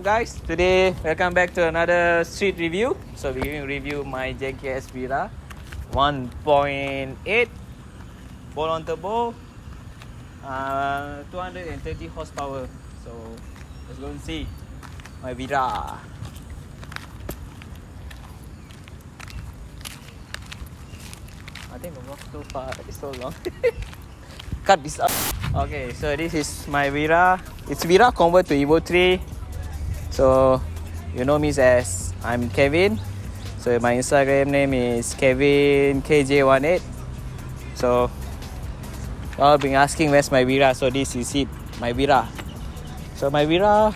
up guys? Today welcome back to another street review. So we're going to review my JKS Vira 1.8 bolt-on turbo, 230 horsepower. So let's go and see my Vira. I think the walk too far, it's so long. Cut this up. Okay, so this is my Vira. It's Vira convert to Evo 3. So you know me as I'm Kevin. So my Instagram name is Kevin KJ18. So y'all been asking where's my Vira. So this is it, my Vira. So my Vira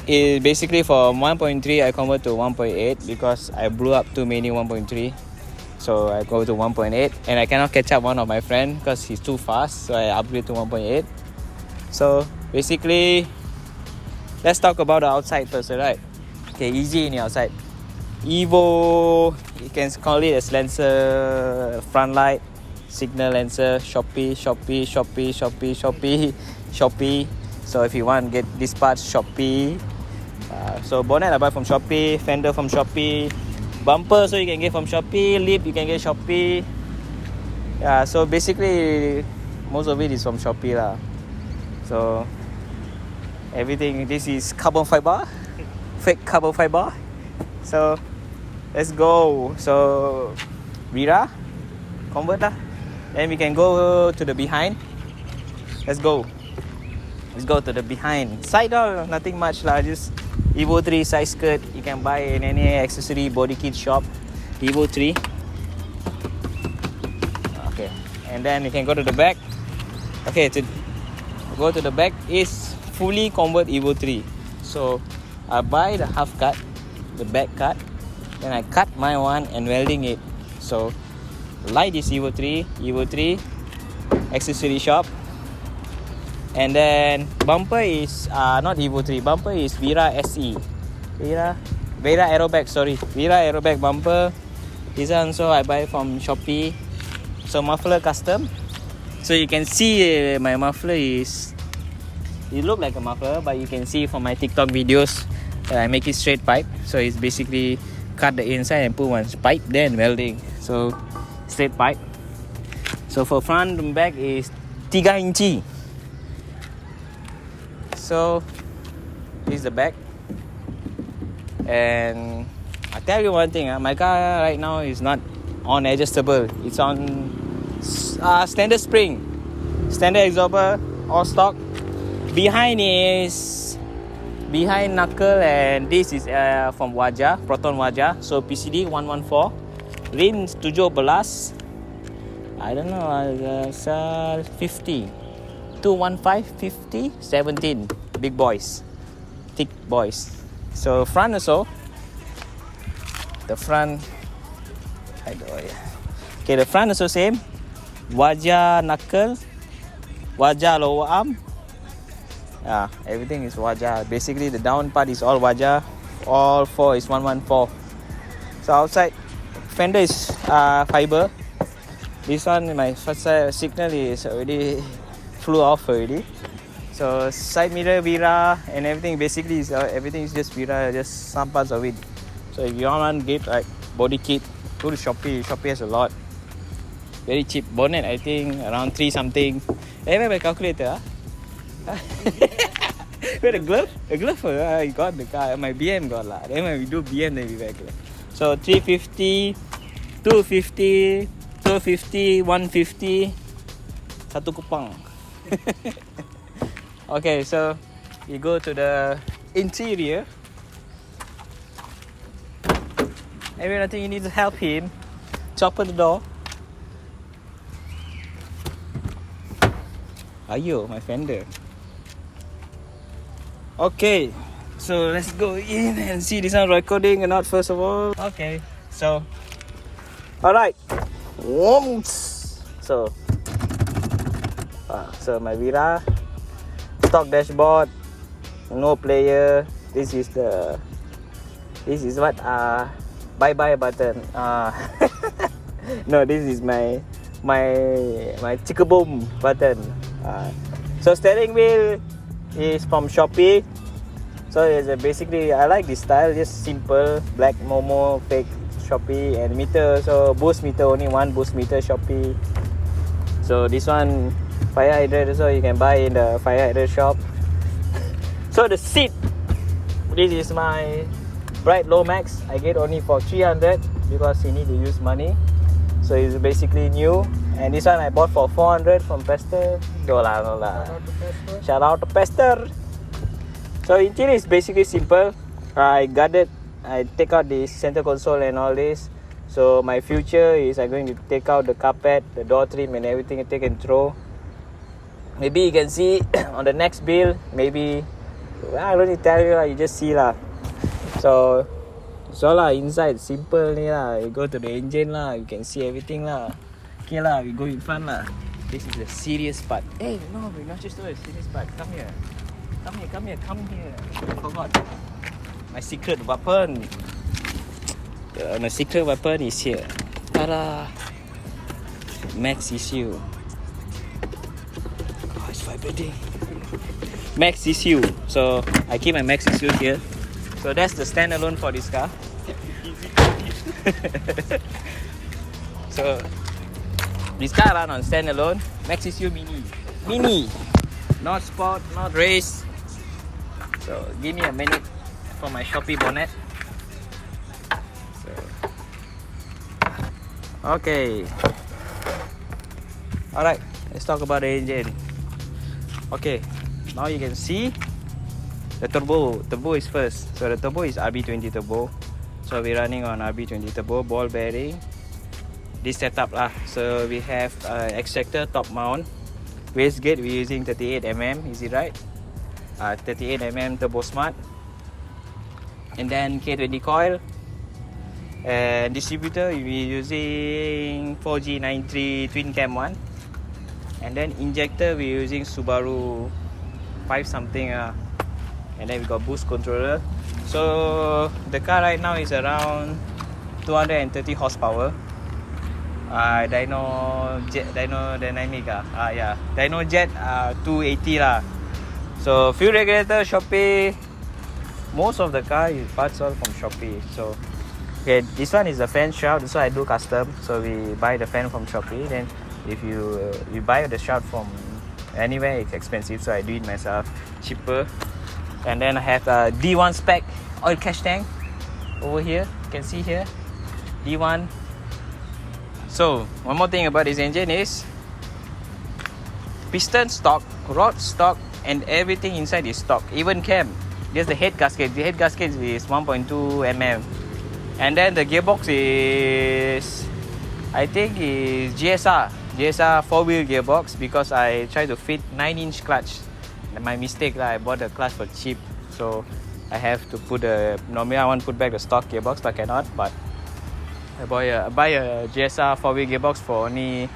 is basically from 1.3 I convert to 1.8 because I blew up too many 1.3. So I go to 1.8 and I cannot catch up one of my friend because he's too fast. So I upgrade to 1.8. So basically, let's talk about the outside first, alright? Okay, easy in the outside. Evo, you can call it as Lancer, front light, signal Lancer, Shopee. So if you want to get this part, Shopee. So bonnet I buy from Shopee, fender from Shopee, bumper so you can get from Shopee, lip you can get Shopee. Yeah, so basically most of it is from Shopee lah. So everything, this is carbon fiber, fake carbon fiber. So let's go. So Vira convert lah. Then we can go to the behind. Let's go to the behind. Side door, nothing much lah, just Evo 3 side skirt. You can buy in any accessory body kit shop. Evo 3. Okay, and then you can go to the back. Okay, to go to the back is fully convert Evo 3. So I buy the half cut, the back cut, then I cut my one and welding it. So light is Evo 3 accessory shop. And then bumper is not Evo 3, bumper is Vira SE. Vira aerobag, sorry. Vira aerobag bumper. This one also I buy from Shopee. So muffler custom. So you can see my muffler is, it look like a muffler, but you can see from my TikTok videos I make it straight pipe. So it's basically cut the inside and put one pipe, then welding. So straight pipe. So for front and back is 3 inci. So this is the back. And I tell you one thing, my car right now is not on adjustable. It's on standard spring, standard absorber, all stock. Behind knuckle, and this is from Wajah, Proton Wajah. So PCD 114, rim 17. I don't know, 50. 215, 50, 17. Big boys, thick boys. So front also. The front, okay, the front also same. Wajah knuckle, Wajah lower arm. Yeah, everything is Wajah. Basically the down part is all Wajah. All four is 114. So outside fender is fiber. This one, my first signal is already flew off already. So side mirror Vira and everything, basically is everything is just Vira, just some parts of it. So if you want to get like body kit, go to Shopee. Shopee has a lot, very cheap. Bonnet I think around 3 something. Where my calculator? Where the glove? The glove? I got the car. My BM got lah. Then when we do BM, then we back. So 350, 250, 250, 150, satu kupang. Okay, so you go to the interior. Maybe I think you need to help him. Chopper the door. Ayo, my fender. Okay, so let's go in and see this one recording or not first of all. Okay, so alright. So my Vira stock dashboard, no player. This is what bye bye button. No, this is my chickaboom button. So steering wheel is from Shopee. So it's basically I like this style, just simple black Momo fake Shopee, and meter, so boost meter, only one boost meter Shopee. So this one fire hydrant, so you can buy in the fire hydrant shop. So the seat, this is my Bright Low Max. I get only for 300 because you need to use money. So it's basically new. And this one I bought for 400 from Pester. No lah. Shout out to Pester. So interior is basically simple. I gutted, I take out the center console and all this. So my future is I'm going to take out the carpet, the door trim and everything, and take and throw. Maybe you can see on the next build. Maybe I don't need to tell you lah, you just see lah. So lah, inside simple ni lah. You go to the engine lah, you can see everything lah. Okay lah, we go in front lah. This is the serious part. Hey, no, we're not just doing a serious part. Come here. Come here. I forgot. My secret weapon. My secret weapon is here. Ta-da! Max issue. Oh, it's vibrating. Max issue. So I keep my Max issue here. So that's the standalone for this car. So this car run on standalone. Max issue mini. Not sport, not race. So give me a minute for my Shopee bonnet. So, okay. Alright, let's talk about the engine. Okay, now you can see the turbo. Turbo is first. So the turbo is RB20 turbo. So we're running on RB20 turbo, ball bearing. This setup lah. So we have extractor top mount. Wastegate we're using 38mm, is it right? 38mm turbo smart. And then K20 coil. And distributor we're using 4G93 twin cam one. And then injector we're using Subaru 5 something. And then we got boost controller. So the car right now is around 230 horsepower. Dyno dynamic Dyno Jet 280 lah. So fuel regulator Shopee. Most of the car is parts all from Shopee. So okay, this one is the fan shroud. So I do custom. So we buy the fan from Shopee. Then if you buy the shroud from anywhere, it's expensive. So I do it myself, cheaper. And then I have a D1 spec oil catch tank over here. You can see here, D1. So one more thing about this engine is piston stock, rod stock, and everything inside is stock. Even cam, just the head gasket. The head gasket is 1.2 mm, and then the gearbox is, I think, is GSR 4-wheel gearbox because I try to fit 9-inch clutch. My mistake lah, I bought the clutch for cheap, so I have to put normally I want to put back the stock gearbox, but I cannot. But I buy a GSR 4-wheel gearbox for only,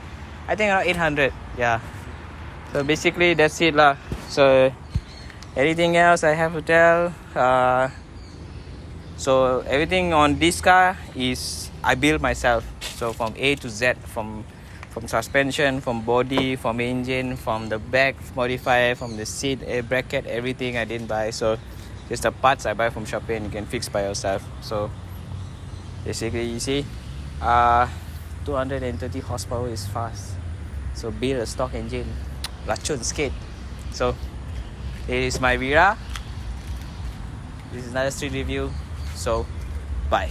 I think, around 800. Yeah. So basically that's it lah. So anything else I have to tell? So everything on this car is I build myself. So from A to Z, from suspension, from body, from engine, from the back modify, from the seat, air bracket, everything I didn't buy. So just the parts I buy from Shopee and you can fix by yourself. So basically you see 230 horsepower is fast. So build a stock engine, lachon skate. So it is my Vira. This is another street review. So bye.